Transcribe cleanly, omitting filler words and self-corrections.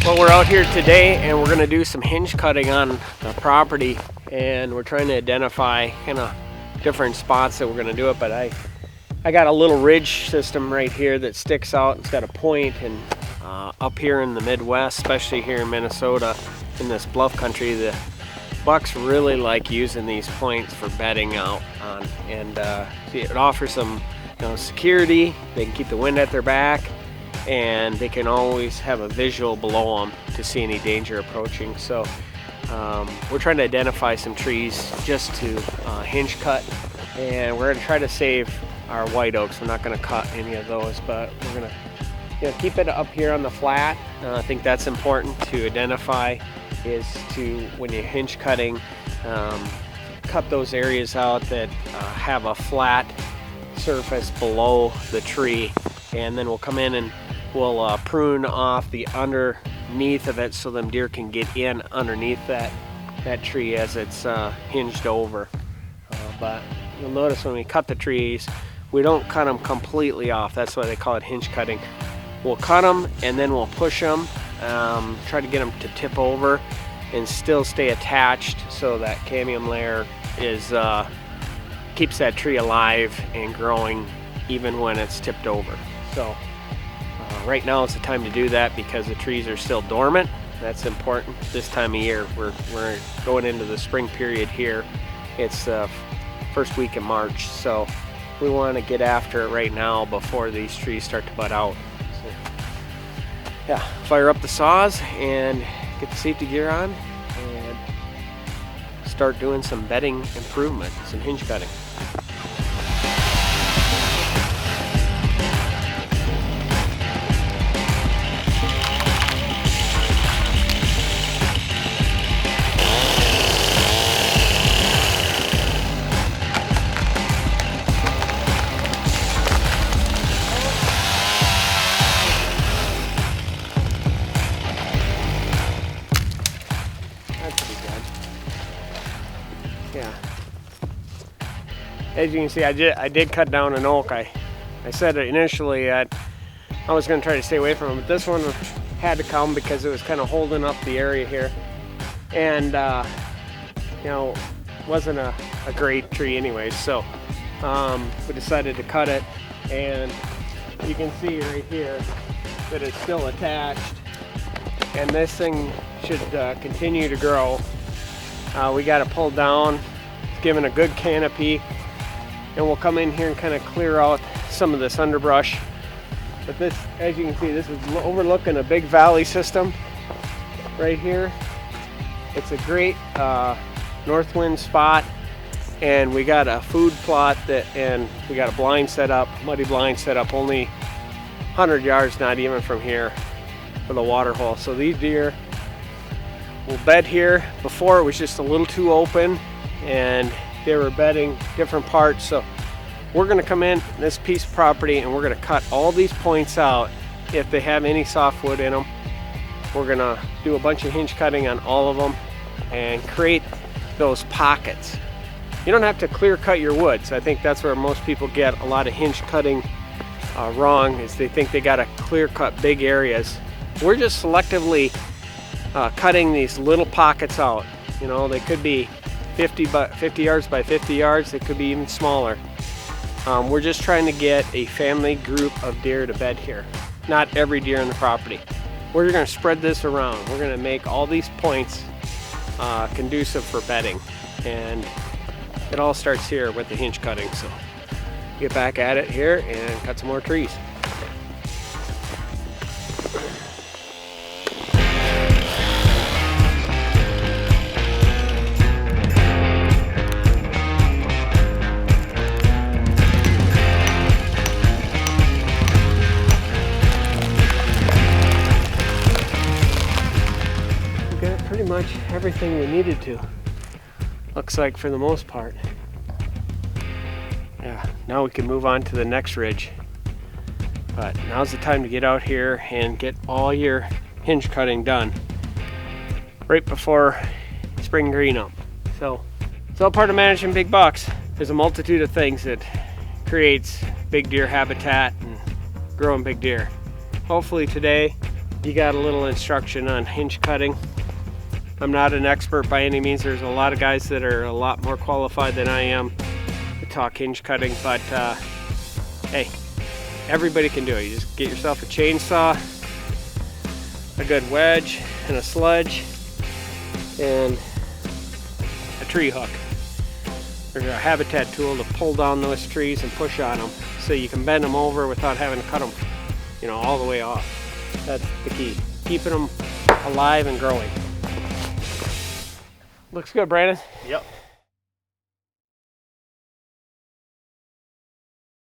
Well, we're out here today and we're going to do some hinge cutting on the property, and we're trying to identify kind of different spots that we're going to do it. But I got a little ridge system right here that sticks out. It's got a point, and up here in the Midwest, especially here in Minnesota, in this bluff country, the bucks really like using these points for bedding out on, and it offers them, security. They can keep the wind at their back, and they can always have a visual below them to see any danger approaching. So we're trying to identify some trees just to hinge cut, and we're going to try to save our white oaks. We're not going to cut any of those, but we're going to keep it up here on the flat. I think that's important to identify, is to, when you're hinge cutting, cut those areas out that have a flat surface below the tree, and then we'll come in and we'll prune off the underneath of it so them deer can get in underneath that tree as it's hinged over. But you'll notice when we cut the trees, we don't cut them completely off. That's why they call it hinge cutting. We'll cut them and then we'll push them, try to get them to tip over and still stay attached, so that cadmium layer is keeps that tree alive and growing even when it's tipped over. So right now is the time to do that because the trees are still dormant. That's important this time of year. We're going into the spring period here. It's the first week of March, so we want to get after it right now before these trees start to bud out. So, yeah, fire up the saws and get the safety gear on and start doing some bedding improvement, some hinge cutting. Yeah. As you can see, I did cut down an oak. I said initially I was going to try to stay away from it, but this one had to come because it was kind of holding up the area here, and wasn't a great tree anyways. So we decided to cut it, and you can see right here that it's still attached, and this thing should continue to grow. We got it pulled down, it's given a good canopy, and we'll come in here and kind of clear out some of this underbrush. But this, as you can see, this is overlooking a big valley system right here. It's a great north wind spot, and we got a food plot and we got a blind set up, muddy blind set up, only 100 yards, not even from here, for the water hole. So these deer will bed here. Before it was just a little too open and they were bedding different parts. So we're going to come in this piece of property and we're going to cut all these points out. If they have any softwood in them, we're going to do a bunch of hinge cutting on all of them and create those pockets. You don't have to clear cut your woods. I think that's where most people get a lot of hinge cutting wrong, is they think they got to clear cut big areas. We're just selectively cutting these little pockets out. They could be 50 yards by 50 yards. They could be even smaller. We're just trying to get a family group of deer to bed here. Not every deer in the property. We're going to spread this around. We're going to make all these points conducive for bedding, and it all starts here with the hinge cutting. So get back at it here and cut some more trees. Pretty much everything we needed to, looks like, for the most part. Yeah, now we can move on to the next ridge, but now's the time to get out here and get all your hinge cutting done right before spring green up. So it's all part of managing big bucks. There's a multitude of things that creates big deer habitat and growing big deer. Hopefully today you got a little instruction on hinge cutting. I'm not an expert by any means. There's a lot of guys that are a lot more qualified than I am to talk hinge cutting, but hey, everybody can do it. You just get yourself a chainsaw, a good wedge, and a sludge, and a tree hook. There's a habitat tool to pull down those trees and push on them so you can bend them over without having to cut them, all the way off. That's the key. Keeping them alive and growing. Looks good, Brandon. Yep.